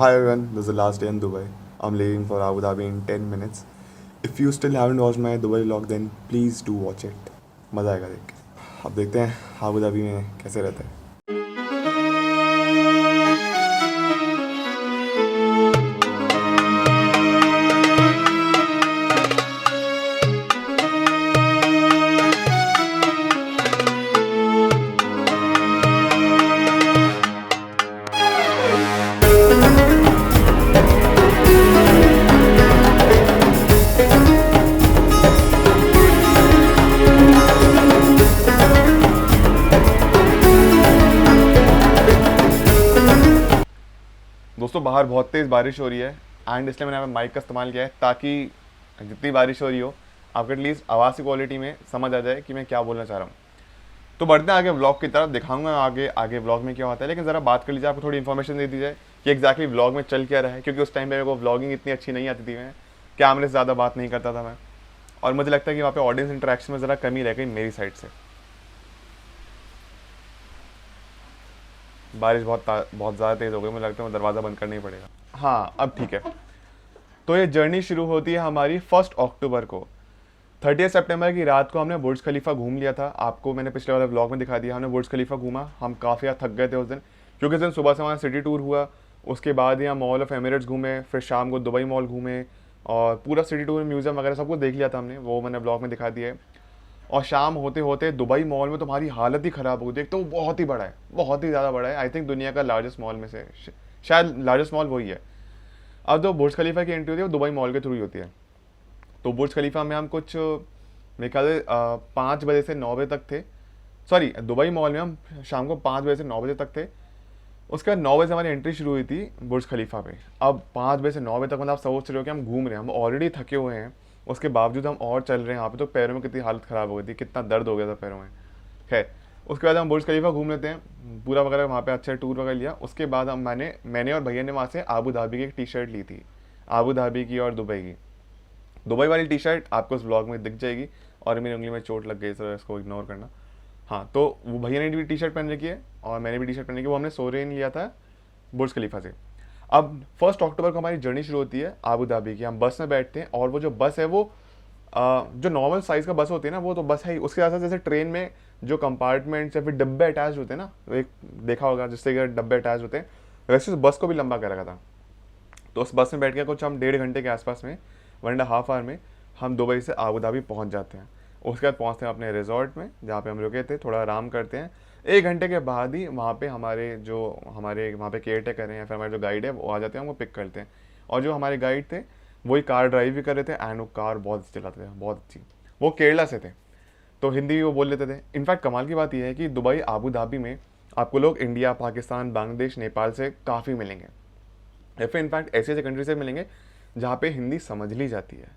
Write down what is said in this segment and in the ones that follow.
Hi everyone, this is the last day in Dubai. I'm leaving for Abu Dhabi in 10 minutes. If you still haven't watched my Dubai vlog, then please do watch it. मज़ा आएगा देख के। अब देखते हैं Abu Dhabi में कैसे रहता है। दोस्तों बाहर बहुत तेज़ बारिश हो रही है एंड इसलिए मैंने यहाँ पे माइक का इस्तेमाल किया है ताकि जितनी बारिश हो रही हो आपको एटलीस्ट आवाज़ की क्वालिटी में समझ आ जाए कि मैं क्या बोलना चाह रहा हूँ। तो बढ़ते हैं आगे व्लॉग की तरफ, दिखाऊंगा आगे व्लॉग में क्या होता है, लेकिन ज़रा बात कर लीजिए, आपको थोड़ी इन्फॉर्मेशन दे दी जाए कि एक्जैक्टली व्लॉग में चल क्या रहा है, क्योंकि उस टाइम पे मेरे को व्लॉगिंग इतनी अच्छी नहीं आती थी, मैं कैमरे से ज़्यादा बात नहीं करता था मैं, और मुझे लगता है कि वहाँ पे ऑडियंस इंटरेक्शन में ज़रा कमी रह गई मेरी साइड से। बारिश बहुत ज़्यादा तेज़ हो गई, मुझे लगता है दरवाज़ा बंद करना ही पड़ेगा। हाँ अब ठीक है। तो ये जर्नी शुरू होती है हमारी 1 अक्टूबर को। 30 सितंबर की रात को हमने बुर्ज खलीफा घूम लिया था, आपको मैंने पिछले वाले व्लॉग में दिखा दिया। हमने बुर्ज खलीफा घूमा, हम काफ़ी ज़्यादा थक गए थे उस दिन, क्योंकि उस दिन सुबह से हमारा सिटी टूर हुआ, उसके बाद यहाँ मॉल ऑफ एमिरेट्स घूमे, फिर शाम को दुबई मॉल घूमे, और पूरा सिटी टूर म्यूज़ियम वगैरह सब कुछ देख लिया था हमने, वो मैंने ब्लॉग में दिखा दिया है। और शाम होते होते दुबई मॉल में तुम्हारी हालत ही ख़राब हो गई। एक तो वो बहुत ही बड़ा है, बहुत ही ज़्यादा बड़ा है, आई थिंक दुनिया का लार्जेस्ट मॉल में से शायद लार्जेस्ट मॉल वही है। अब जो बुर्ज खलीफा की एंट्री होती है वो दुबई मॉल के थ्रू ही होती है। तो बुर्ज खलीफा में हम कुछ मेरे ख्याल से 5 बजे से 9 बजे तक थे, सॉरी दुबई मॉल में हम शाम को 5 बजे से 9 बजे तक थे। उसके बाद 9 बजे से हमारी एंट्री शुरू हुई थी बुर्ज खलीफा पे। अब 5 बजे से 9 बजे तक मतलब आप सोच रहे हो कि हम घूम रहे हैं, हम ऑलरेडी थके हुए हैं, उसके बावजूद हम और चल रहे हैं। यहाँ पे तो पैरों में कितनी हालत ख़राब हो गई थी, कितना दर्द हो गया था पैरों में। खैर उसके बाद हम बुर्ज खलीफा घूम लेते हैं, पूरा वगैरह वहाँ पे अच्छा टूर वगैरह लिया। उसके बाद मैंने और भैया ने वहाँ से आबू धाबी की एक टी शर्ट ली थी, आबू धाबी की और दुबई की। दुबई वाली टी शर्ट आपको उस ब्लॉग में दिख जाएगी, और मेरी उंगली में चोट लग गई, सर इसको इग्नोर करना। हाँ तो वो भैया ने भी टी शर्ट पहन रखी है और मैंने भी टी शर्ट पहन रखी है, वो हमने सोरेन लिया था बुर्ज खलीफा से। अब 1 अक्टूबर को हमारी जर्नी शुरू होती है आबू धाबी की। हम बस में बैठते हैं, और वो जो बस है वो जो नॉर्मल साइज़ का बस होती है ना, वो तो बस है ही। उसके साथ साथ जैसे ट्रेन में जो कंपार्टमेंट्स या फिर डब्बे अटैच होते हैं ना, एक देखा होगा जिससे कि डब्बे अटैच होते हैं, वैसे उस बस को भी लंबा कर रखा था। तो उस बस में बैठ के कुछ हम 1.5 घंटे के आसपास में, 1.5 आवर में हम दुबई से आबू धाबी पहुँच जाते हैं। उसके बाद पहुँचते हैं अपने रिजॉर्ट में जहाँ पे हम रुके थे, थोड़ा आराम करते हैं। 1 घंटे के बाद ही वहाँ पे हमारे वहाँ पे केयर टेकर हैं या फिर हमारे जो गाइड है वो आ जाते हैं, हमको पिक करते हैं। और जो हमारे गाइड थे वही कार ड्राइव भी कर रहे थे, एंड वो कार बहुत अच्छी चलाते थे, बहुत अच्छी। वो केरला से थे, तो हिंदी भी वो बोल लेते थे। इनफैक्ट कमाल की बात यह है कि दुबई आबू धाबी में आपको लोग इंडिया, पाकिस्तान, बांग्लादेश, नेपाल से काफ़ी मिलेंगे, या फिर इनफैक्ट ऐसे ऐसे कंट्री से मिलेंगे जहाँ पे हिंदी समझ ली जाती है।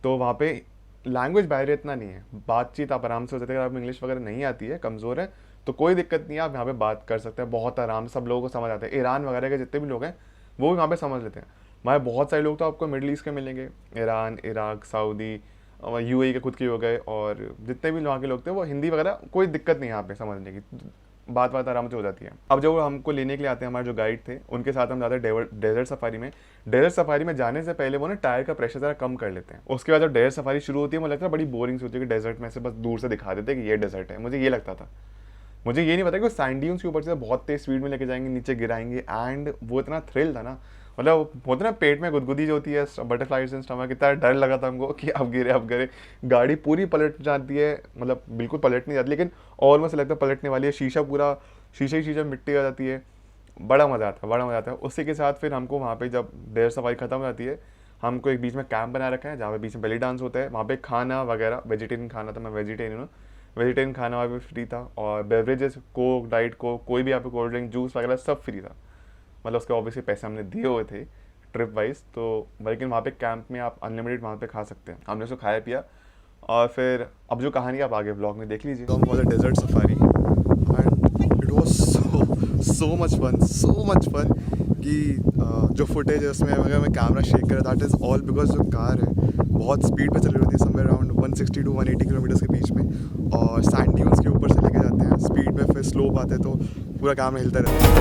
तो वहाँ पे लैंग्वेज बैरियर इतना नहीं है, बातचीत आप आराम से हो सकते हैं। अगर आपको इंग्लिश वगैरह नहीं आती है, कमज़ोर है, तो कोई दिक्कत नहीं है, आप यहाँ पे बात कर सकते हैं बहुत आराम से, सब लोगों को समझ आता है। ईरान वगैरह के जितने भी लोग हैं वो भी वहाँ पे समझ लेते हैं। हमारे बहुत सारे लोग तो आपको मिडिल ईस्ट के मिलेंगे, ईरान, इराक, सऊदी, यूएई के खुद के हो गए, और जितने भी वहाँ के लोग थे वो हिंदी वगैरह कोई दिक्कत नहीं है यहाँ पे समझने की, बात आराम से हो जाती है। अब जब वो हमको लेने के लिए आते हैं, हमारे जो गाइड थे उनके साथ हम जाते हैं डेजर्ट सफारी में। डेजर्ट सफारी में जाने से पहले वो ना टायर का प्रेशर ज़रा कम कर लेते हैं। उसके बाद जब डेजर्ट सफारी शुरू होती है, मुझे लगता है बड़ी बोरिंग सी होती है कि डेजर्ट में से बस दूर से दिखा देते हैं कि ये डेजर्ट है, मुझे ये लगता था। मुझे ये नहीं पता कि वो सैंड ड्यून्स के ऊपर से बहुत तेज स्पीड में लेके जाएंगे, नीचे गिराएंगे, एंड वो इतना थ्रिल था ना, मतलब होता ना पेट में गुदगुदी जो होती है, बटरफ्लाइज इन स्टमक, इतना डर लगा था हमको कि अब गिरे। गाड़ी पूरी पलट जाती है, मतलब बिल्कुल पलट नहीं जाती, लेकिन ऑलमोस्ट लगता है पलटने वाली है। शीशा पूरा शीशा ही शीशा मिट्टी आ जाती है, बड़ा मज़ा आता है। उसी के साथ फिर हमको वहाँ पे जब डेयर सफारी ख़त्म हो जाती है, हमको एक बीच में कैंप बना रखा है जहाँ पे बीच में बेली डांस होता है। वहाँ पे खाना वगैरह वेजिटेरियन खाना था, मैं वेजिटेरियन हूँ, वेजिटेरियन खाना वहाँ पे फ्री था, और बेवरेजेस, कोक, डाइट कोक, कोई भी यहाँ पे कोल्ड ड्रिंक, जूस वगैरह सब फ्री था। मतलब उसके ऑब्वियसली पैसे हमने दिए हुए थे ट्रिप वाइज, तो लेकिन वहाँ पे कैंप में आप अनलिमिटेड वहाँ पे खा सकते हैं। हमने उसको खाया पिया, और फिर अब जो कहानी आप आगे ब्लॉग में देख लीजिए। हम वाला desert safari, and it was so much fun कि जो फुटेज है उसमें अगर मैं कैमरा शेक कर, दैट इज़ ऑल बिकॉज जो कार है बहुत स्पीड पे चल रही होती है, समवेयर अराउंड 160 to 180 किलोमीटर के बीच में, और सैंड ड्यून्स के ऊपर से लेके जाती जाते हैं, स्पीड में फिर स्लोप आते हैं तो पूरा काम हिलता रहता है।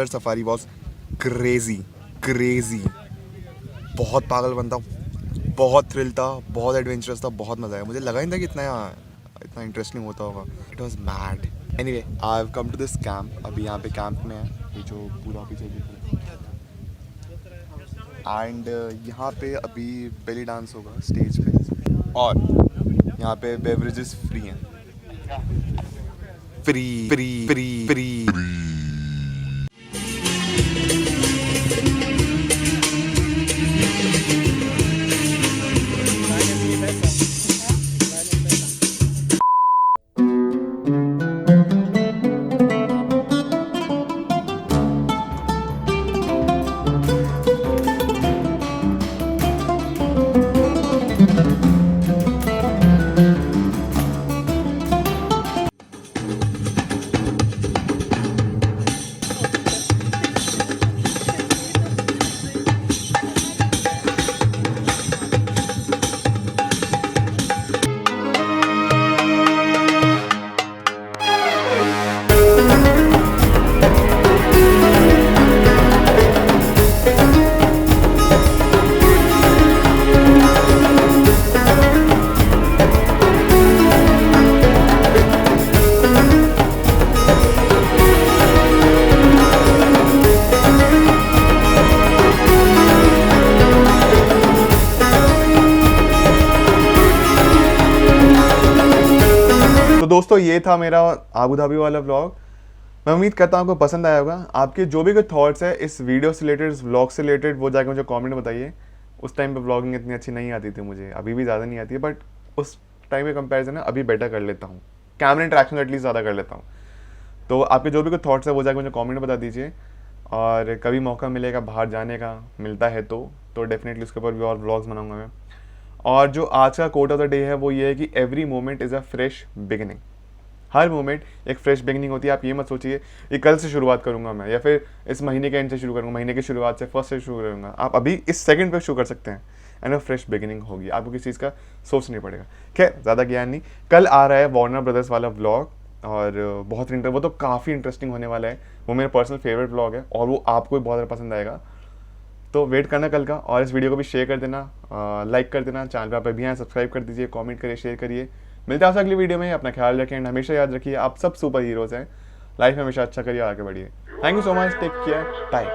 सफारी वॉज क्रेजी, बहुत पागलपन था, बहुत थ्रिल था, बहुत एडवेंचरस था, बहुत मज़ा आया। मुझे लगा ही था कि इतना इंटरेस्टिंग होता होगा। It was mad. Anyway, I have come to this camp. अभी यहाँ पे कैंप में है, ये जो पूरा पीछे एंड यहाँ पे अभी बेली डांस होगा स्टेज पे, और यहाँ पे बेवरेजेस फ्री हैं। फ्री। तो दोस्तों ये था मेरा आबू धाबी वाला व्लॉग। मैं उम्मीद करता हूँ आपको पसंद आया होगा। आपके जो भी कोई थॉट्स है इस वीडियो से रिलेटेड, इस व्लॉग से रिलेटेड, वो जाके मुझे कमेंट में बताइए। उस टाइम पे व्लॉगिंग इतनी अच्छी नहीं आती थी मुझे, अभी भी ज़्यादा नहीं आती है, बट उस टाइम के कंपैरिजन है अभी बेटर कर लेता हूँ। कैमरा इंटरेक्शन एटलीस्ट ज़्यादा कर लेता हूँ। तो आपके जो भी कोई थॉट्स है वो जाके मुझे कमेंट में बता दीजिए। और कभी मौका मिलेगा बाहर जाने का, मिलता है तो डेफिनेटली उसके ऊपर भी और व्लॉग्स बनाऊंगा मैं। और जो आज का कोट ऑफ द डे है वो ये है कि every moment is a fresh beginning. Her moment एक फ्रेश बिगिनिंग होती है। आप ये मत सोचिए कि कल से शुरुआत करूंगा मैं, या फिर इस महीने के एंड से शुरू करूंगा, महीने की शुरुआत से फर्स्ट से शुरू करूंगा। आप अभी इस सेकंड पे शुरू कर सकते हैं एंड अ फ्रेश बिगिनिंग होगी। आपको किसी चीज़ का सोच नहीं पड़ेगा। खैर ज़्यादा ज्ञान नहीं। कल आ रहा है वार्नर ब्रदर्स वाला व्लॉग, और बहुत वो तो काफ़ी इंटरेस्टिंग होने वाला है। वो मेरा पर्सनल फेवरेट व्लॉग है और वो आपको भी बहुत ज़्यादा पसंद आएगा। तो वेट करना कल का। और इस वीडियो को भी शेयर कर देना, लाइक कर देना, चैनल पर अभी आए सब्सक्राइब कर दीजिए, कमेंट करिए, शेयर करिए। मिलते हैं आपसे अगली वीडियो में। अपना ख्याल रखें एंड हमेशा याद रखिए आप सब सुपर हीरोज़ हैं। लाइफ में हमेशा अच्छा करिए, आगे बढ़िए। Thank you so much, take care, bye.